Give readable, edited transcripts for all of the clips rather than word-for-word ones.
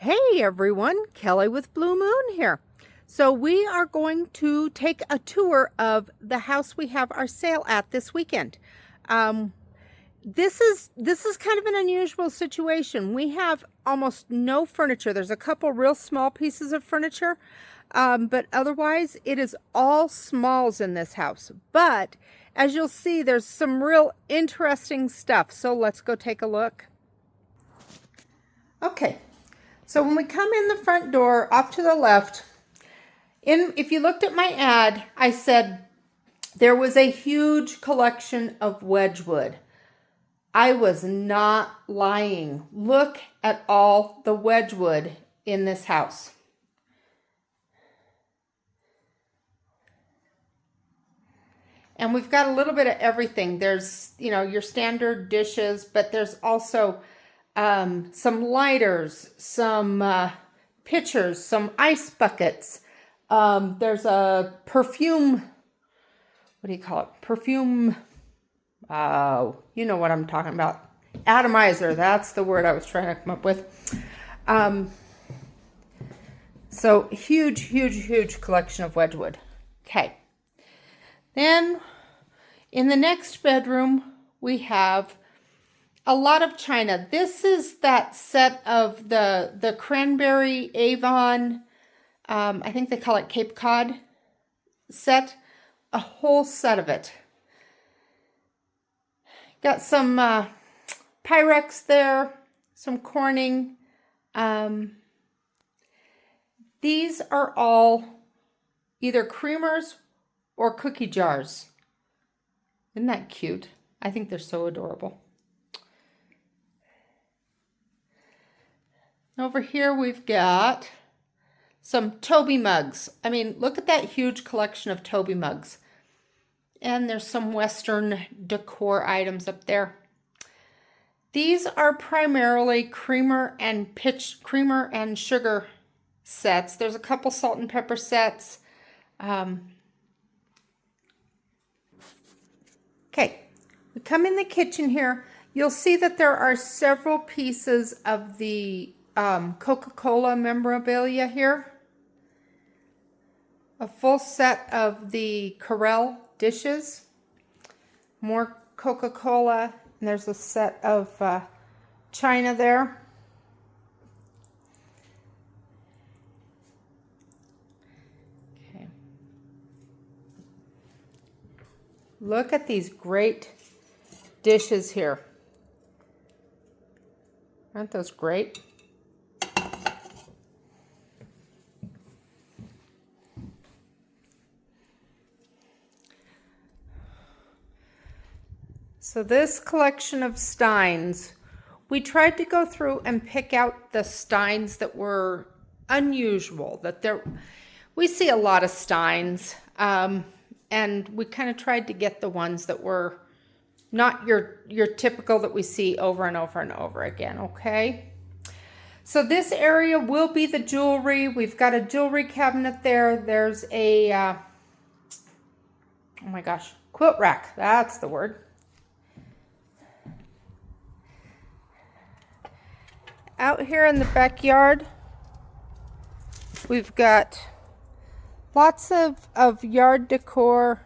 Hey everyone, Kelly with Blue Moon here. So we are going to take a tour of the house we have our sale at this weekend. This is kind of an unusual situation. We have almost no furniture. There's a couple real small pieces of furniture, but otherwise it is all smalls in this house. But as you'll see, there's some real interesting stuff. So let's go take a look. Okay. So when we come in the front door, off to the left, if you looked at my ad, I said there was a huge collection of Wedgwood. I was not lying. Look at all the Wedgwood in this house. And we've got a little bit of everything. There's, your standard dishes, but there's also some lighters, some pitchers, some ice buckets. There's a perfume, what do you call it? Perfume, you know what I'm talking about. Atomizer, that's the word I was trying to come up with. So huge collection of Wedgwood. Okay. Then in the next bedroom, we have a lot of china. This is that set of the cranberry Avon, I think they call it Cape Cod set, a whole set of it. Got some Pyrex there, some Corning. These are all either creamers or cookie jars. Isn't that cute? I think they're so adorable. Over here we've got some Toby mugs. I mean, look at that huge collection of Toby mugs. And there's some Western decor items up there. These are primarily creamer and sugar sets. There's a couple salt and pepper sets. Okay, we come in the kitchen here. You'll see that there are several pieces of the Coca-Cola memorabilia here. A full set of the Corel dishes. More Coca-Cola. And there's a set of china there. Okay. Look at these great dishes here. Aren't those great? So this collection of Steins, we tried to go through and pick out the Steins that were unusual. We see a lot of Steins, and we kind of tried to get the ones that were not your typical that we see over and over and over again, okay? So this area will be the jewelry. We've got a jewelry cabinet there. There's a, oh my gosh, quilt rack. That's the word. Out here in the backyard, we've got lots of yard decor.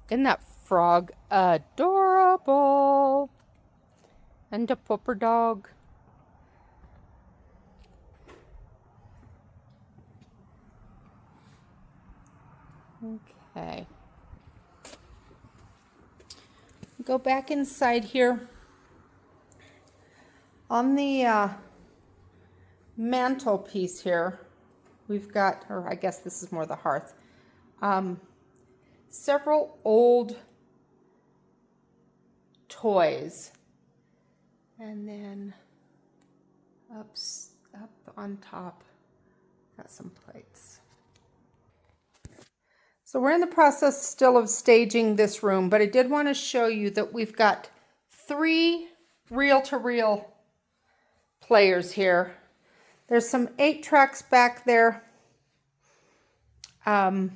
Isn't that frog adorable? And a pupper dog. Okay. Go back inside here. On the mantelpiece here, we've got, or I guess this is more the hearth, several old toys. And then up on top, got some plates. So we're in the process still of staging this room, but I did want to show you that we've got 3 reel-to-reel players here. There's some 8 tracks back there. This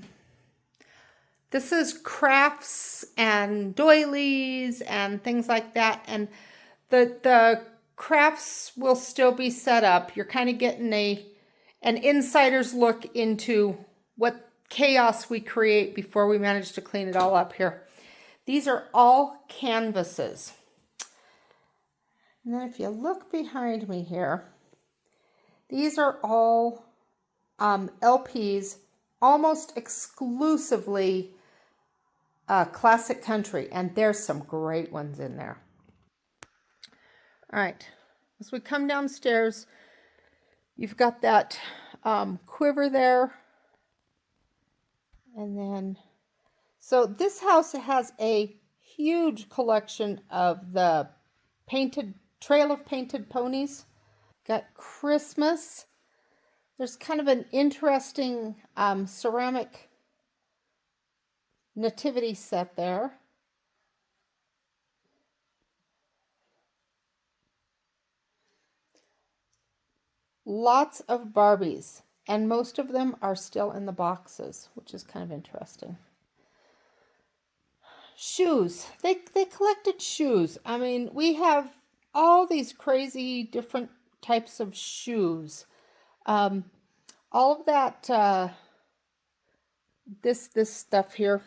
is crafts and doilies and things like that. And the crafts will still be set up. You're kind of getting an insider's look into what chaos we create before we manage to clean it all up here. These are all canvases. And then if you look behind me here, these are all LPs, almost exclusively classic country, and there's some great ones in there. All right, as we come downstairs, you've got that quiver there, and then, so this house has a huge collection of the Trail of Painted Ponies. Got Christmas. There's kind of an interesting ceramic nativity set there. Lots of Barbies, and most of them are still in the boxes, which is kind of interesting. Shoes. They collected shoes. I mean, we have all these crazy different types of shoes. All of that, this stuff here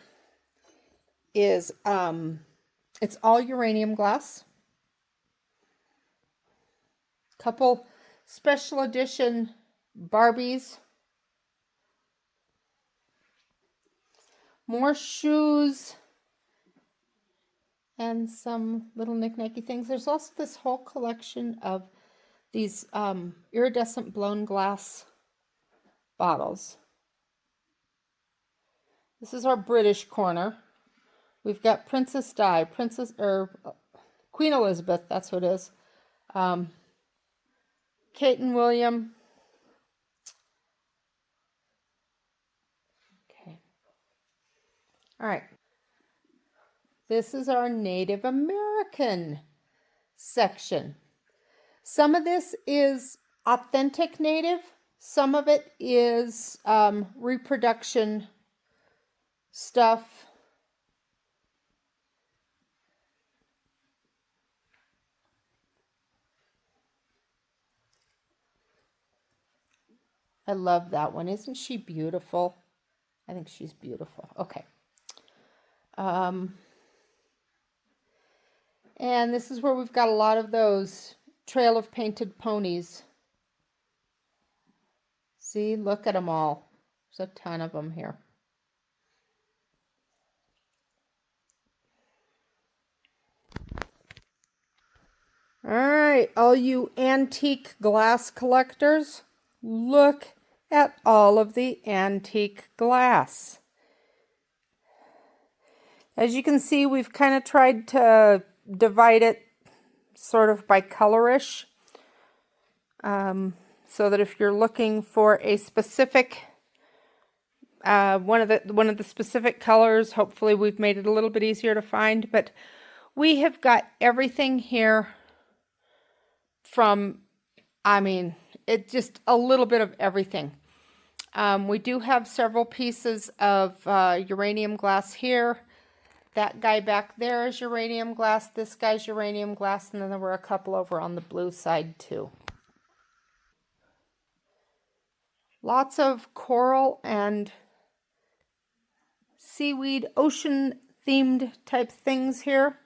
is, it's all uranium glass. Couple special edition Barbies. More shoes. And some little knick-knacky things. There's also this whole collection of these iridescent blown glass bottles. This is our British corner. We've got Princess Di, Queen Elizabeth, that's what it is. Kate and William. Okay. All right. This is our Native American section. Some of this is authentic Native. Some of it is reproduction stuff. I love that one. Isn't she beautiful? I think she's beautiful. Okay. And this is where we've got a lot of those Trail of Painted Ponies. See, look at them all. There's a ton of them here. All right, all you antique glass collectors, look at all of the antique glass. As you can see, we've kind of tried to divide it sort of by colorish, so that if you're looking for a specific one of the specific colors, hopefully we've made it a little bit easier to find. But we have got everything here from, I mean, it just a little bit of everything. We do have several pieces of uranium glass here. That guy back there is uranium glass. This guy's uranium glass. And then there were a couple over on the blue side too. Lots of coral and seaweed, ocean themed type things here.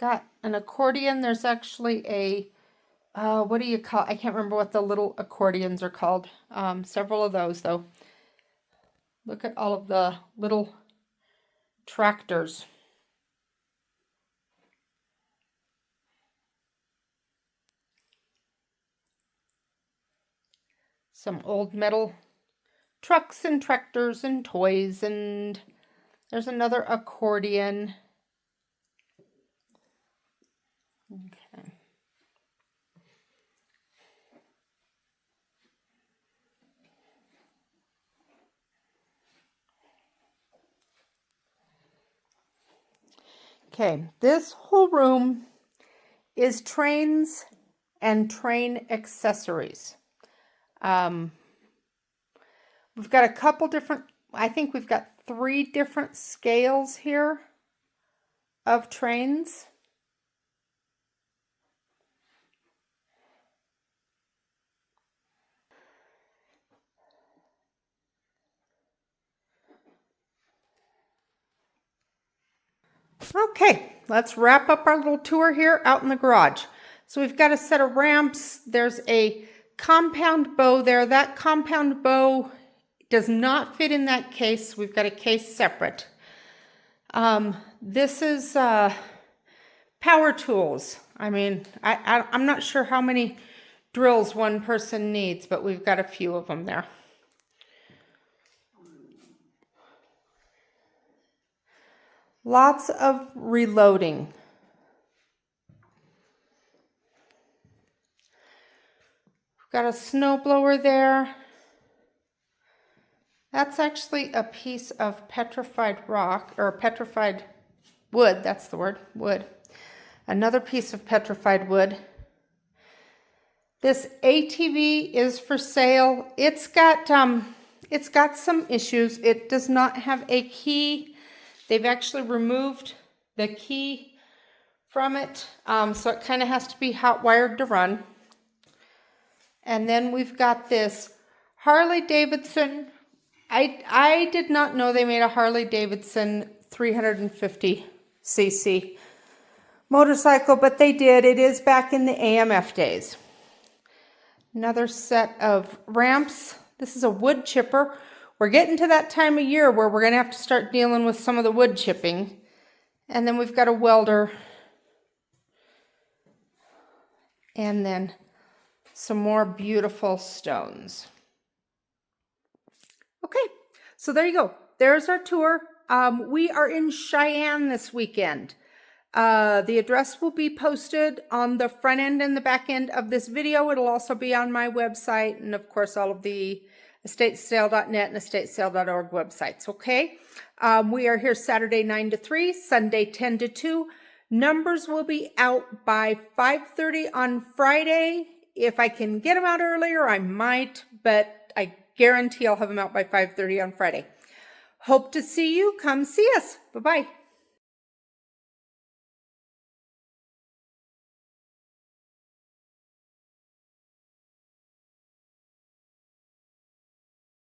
Got an accordion. There's actually a what do you call, I can't remember what the little accordions are called. Several of those though. Look at all of the little tractors. Some old metal trucks and tractors and toys, and there's another accordion. Okay. Okay, this whole room is trains and train accessories. We've got a couple different, I think we've got 3 different scales here of trains. Okay, let's wrap up our little tour here out in the garage. So we've got a set of ramps. There's a compound bow there. That compound bow does not fit in that case. We've got a case separate. This is power tools. I mean, I'm not sure how many drills one person needs, but we've got a few of them there. Lots of reloading. We've got a snowblower there. That's actually a piece of petrified rock, or petrified wood, that's the word, wood. Another piece of petrified wood. This ATV is for sale. It's got some issues. It does not have a key. They've actually removed the key from it, so it kind of has to be hot wired to run. And then we've got this Harley Davidson. I did not know they made a Harley Davidson 350cc motorcycle, but they did. It is back in the AMF days. Another set of ramps. This is a wood chipper. We're getting to that time of year where we're going to have to start dealing with some of the wood chipping. And then we've got a welder. And then some more beautiful stones. Okay, so there you go. There's our tour. We are in Cheyenne this weekend. The address will be posted on the front end and the back end of this video. It'll also be on my website and, of course, all of the estatesale.net and estatesale.org websites, okay? We are here Saturday 9 to 3, Sunday 10 to 2. Numbers will be out by 5:30 on Friday. If I can get them out earlier, I might, but I guarantee I'll have them out by 5:30 on Friday. Hope to see you. Come see us. Bye-bye.